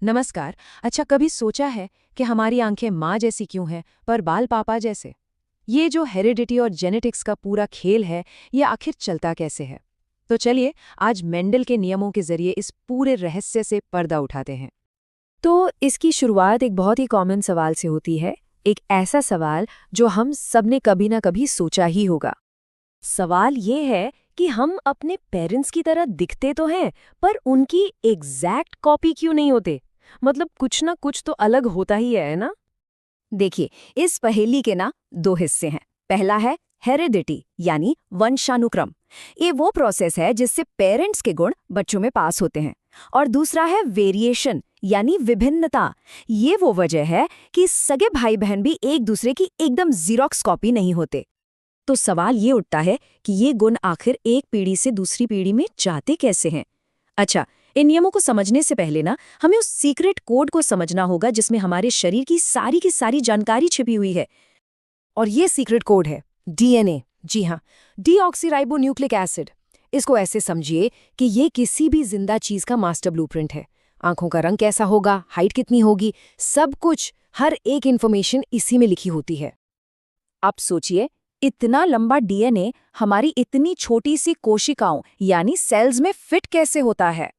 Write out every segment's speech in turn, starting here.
नमस्कार। अच्छा, कभी सोचा है कि हमारी आंखें माँ जैसी क्यों हैं पर बाल पापा जैसे? ये जो हेरिडिटी और जेनेटिक्स का पूरा खेल है, ये आखिर चलता कैसे है? तो चलिए आज मेंडल के नियमों के जरिए इस पूरे रहस्य से पर्दा उठाते हैं। तो इसकी शुरुआत एक बहुत ही कॉमन सवाल से होती है, एक ऐसा सवाल जो हम सब ने कभी ना कभी सोचा ही होगा। सवाल ये है कि हम अपने पेरेंट्स की तरह दिखते तो हैं, पर उनकी एग्जैक्ट कॉपी क्यों नहीं होते? मतलब कुछ ना कुछ तो अलग होता ही है ना? देखिए, इस पहेली के ना दो हिस्से हैं। पहला है हेरिडिटी यानी वंशानुक्रम। ये वो प्रोसेस है जिससे पेरेंट्स के गुण बच्चों में पास होते हैं। और दूसरा है वेरिएशन यानी विभिन्नता। ये वो वजह है कि सगे भाई बहन भी एक दूसरे की एकदम जीरोक्स कॉपी नहीं होते। तो सवाल ये उठता है कि ये गुण आखिर एक पीढ़ी से दूसरी पीढ़ी में जाते कैसे हैं? अच्छा, इन नियमों को समझने से पहले ना हमें उस सीक्रेट कोड को समझना होगा जिसमें हमारे शरीर की सारी जानकारी छिपी हुई है। और ये सीक्रेट कोड है डीएनए। जी हाँ, डीऑक्सीराइबोन्यूक्लिक एसिड। इसको ऐसे समझिए कि ये किसी भी जिंदा चीज का मास्टर ब्लूप्रिंट है। आंखों का रंग कैसा होगा, हाइट कितनी होगी, सब कुछ, हर एक इंफॉर्मेशन इसी में लिखी होती है। आप सोचिए, इतना लंबा डीएनए हमारी इतनी छोटी सी कोशिकाओं यानी सेल्स में फिट कैसे होता है?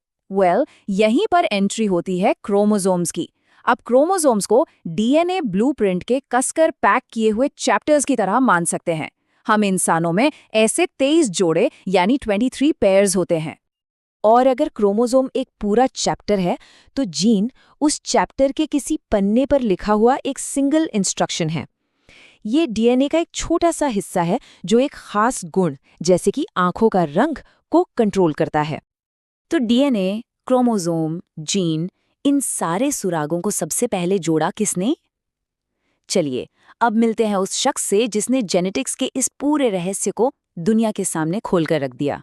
यहीं पर एंट्री होती है क्रोमोसोम्स की। अब क्रोमोसोम्स को डीएनए ब्लूप्रिंट के कसकर पैक किए हुए चैप्टर्स की तरह मान सकते हैं। हम इंसानों में ऐसे 23 जोड़े यानी 23 पेयर्स होते हैं। और अगर क्रोमोसोम एक पूरा चैप्टर है, तो जीन उस चैप्टर के किसी पन्ने पर लिखा हुआ एक सिंगल इंस्ट्रक्शन है। ये डीएनए का एक छोटा सा हिस्सा है जो एक खास गुण जैसे कि आंखों का रंग को कंट्रोल करता है। तो डीएनए, क्रोमोसोम, जीन, इन सारे सुरागों को सबसे पहले जोड़ा किसने? चलिए, अब मिलते हैं उस शख्स से जिसने जेनेटिक्स के इस पूरे रहस्य को दुनिया के सामने खोलकर रख दिया।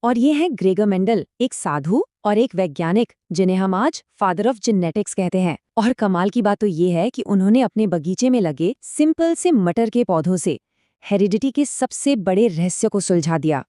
और ये हैं ग्रेगर मेंडल, एक साधु और एक वैज्ञानिक जिन्हें हम आज फादर ऑफ जेनेटिक्स कहते हैं। और कमाल की बात तो ये है कि उन्होंने अपने बगीचे में लगे सिंपल से मटर के पौधों से हेरिडिटी के सबसे बड़े रहस्य को सुलझा दिया।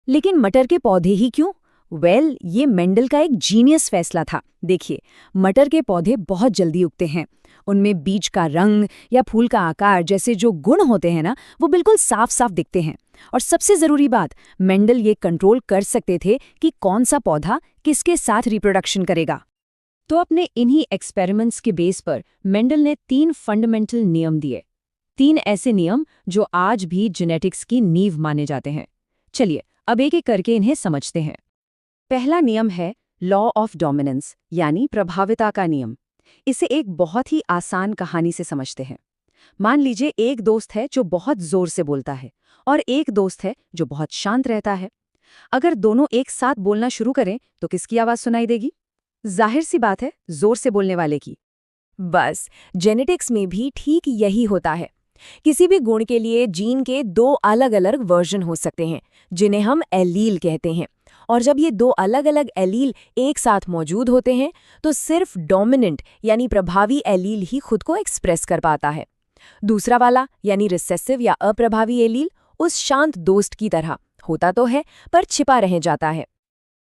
लेकिन मटर के पौधे ही क्यों? ये मेंडल का एक जीनियस फैसला था। देखिए, मटर के पौधे बहुत जल्दी उगते हैं। उनमें बीज का रंग या फूल का आकार जैसे जो गुण होते हैं ना, वो बिल्कुल साफ साफ दिखते हैं। और सबसे जरूरी बात, मेंडल ये कंट्रोल कर सकते थे कि कौन सा पौधा किसके साथ रिप्रोडक्शन करेगा। तो अपने इन्हीं एक्सपेरिमेंट्स के बेस पर मेंडल ने 3 फंडामेंटल नियम दिए। 3 ऐसे नियम जो आज भी जेनेटिक्स की नींव माने जाते हैं। चलिए अब एक एक करके इन्हें समझते हैं। पहला नियम है लॉ ऑफ डोमिनेंस यानी प्रभाविता का नियम। इसे एक बहुत ही आसान कहानी से समझते हैं। मान लीजिए एक दोस्त है जो बहुत जोर से बोलता है और एक दोस्त है जो बहुत शांत रहता है। अगर दोनों एक साथ बोलना शुरू करें तो किसकी आवाज सुनाई देगी? जाहिर सी बात है, जोर से बोलने वाले की। बस, जेनेटिक्स में भी ठीक यही होता है। किसी भी गुण के लिए जीन के 2 अलग अलग वर्जन हो सकते हैं जिन्हें हम एलील कहते हैं। और जब ये 2 अलग अलग एलील एक साथ मौजूद होते हैं तो सिर्फ डोमिनेंट यानी प्रभावी एलील ही खुद को एक्सप्रेस कर पाता है। दूसरा वाला यानी रिसेसिव या अप्रभावी एलील उस शांत दोस्त की तरह होता तो है पर छिपा रह जाता है।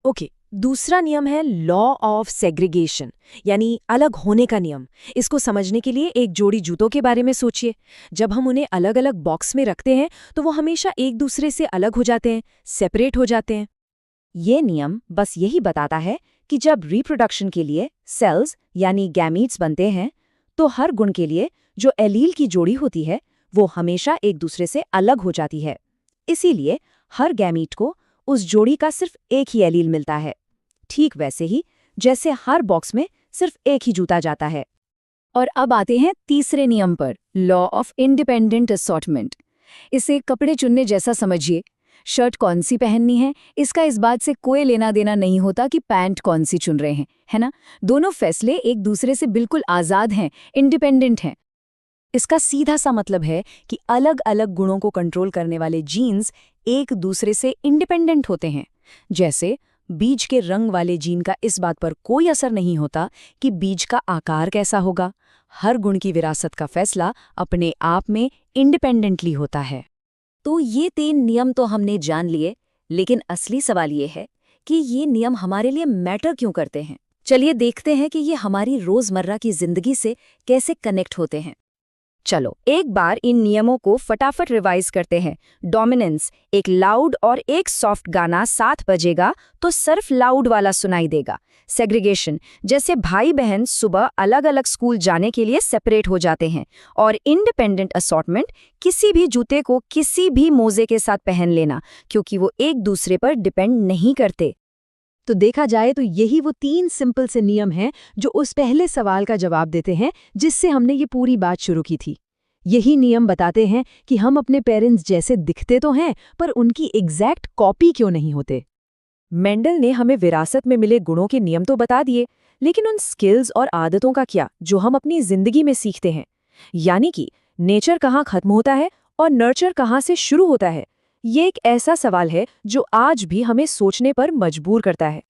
ओके, दूसरा नियम है लॉ ऑफ सेग्रीगेशन यानी अलग होने का नियम। इसको समझने के लिए एक जोड़ी जूतों के बारे में सोचिए। जब हम उन्हें अलग अलग बॉक्स में रखते हैं तो वो हमेशा एक दूसरे से अलग हो जाते हैं, सेपरेट हो जाते हैं। ये नियम बस यही बताता है कि जब रिप्रोडक्शन के लिए सेल्स यानी गैमीट्स बनते हैं तो हर गुण के लिए जो एलील की जोड़ी होती है वो हमेशा एक दूसरे से अलग हो जाती है। इसीलिए हर गैमीट को उस जोड़ी का सिर्फ एक ही एलील मिलता है। ठीक वैसे ही जैसे हर बॉक्स में सिर्फ एक ही जूता जाता है। और अब आते हैं तीसरे नियम पर, लॉ ऑफ इंडिपेंडेंट असॉर्टमेंट। इसे कपड़े चुनने जैसा समझिए। शर्ट कौन सी पहननी है, इसका इस बात से कोई लेना देना नहीं होता कि पैंट कौन सी चुन रहे हैं, है ना? दोनों फैसले एक दूसरे से बिल्कुल आज़ाद हैं, इंडिपेंडेंट हैं। इसका सीधा सा मतलब है कि अलग अलग गुणों को कंट्रोल करने वाले जीन्स एक दूसरे से इंडिपेंडेंट होते हैं। जैसे बीज के रंग वाले जीन का इस बात पर कोई असर नहीं होता कि बीज का आकार कैसा होगा। हर गुण की विरासत का फैसला अपने आप में इंडिपेंडेंटली होता है। तो ये 3 नियम तो हमने जान लिए, लेकिन असली सवाल ये है कि ये नियम हमारे लिए मैटर क्यों करते हैं? चलिए देखते हैं कि ये हमारी रोजमर्रा की जिंदगी से कैसे कनेक्ट होते हैं। चलो एक बार इन नियमों को फटाफट रिवाइज करते हैं। डोमिनेंस, एक लाउड और एक सॉफ्ट गाना साथ बजेगा तो सिर्फ लाउड वाला सुनाई देगा। सेग्रीगेशन, जैसे भाई बहन सुबह अलग अलग स्कूल जाने के लिए सेपरेट हो जाते हैं। और इंडिपेंडेंट असॉर्टमेंट, किसी भी जूते को किसी भी मोजे के साथ पहन लेना, क्योंकि वो एक दूसरे पर डिपेंड नहीं करते। तो देखा जाए तो यही वो 3 सिंपल से नियम हैं जो उस पहले सवाल का जवाब देते हैं जिससे हमने ये पूरी बात शुरू की थी। यही नियम बताते हैं कि हम अपने पेरेंट्स जैसे दिखते तो हैं, पर उनकी एग्जैक्ट कॉपी क्यों नहीं होते। मेंडल ने हमें विरासत में मिले गुणों के नियम तो बता दिए, लेकिन उन स्किल्स और आदतों का क्या जो हम अपनी जिंदगी में सीखते हैं? यानी कि नेचर कहाँ खत्म होता है और नर्चर कहाँ से शुरू होता है? ये एक ऐसा सवाल है जो आज भी हमें सोचने पर मजबूर करता है।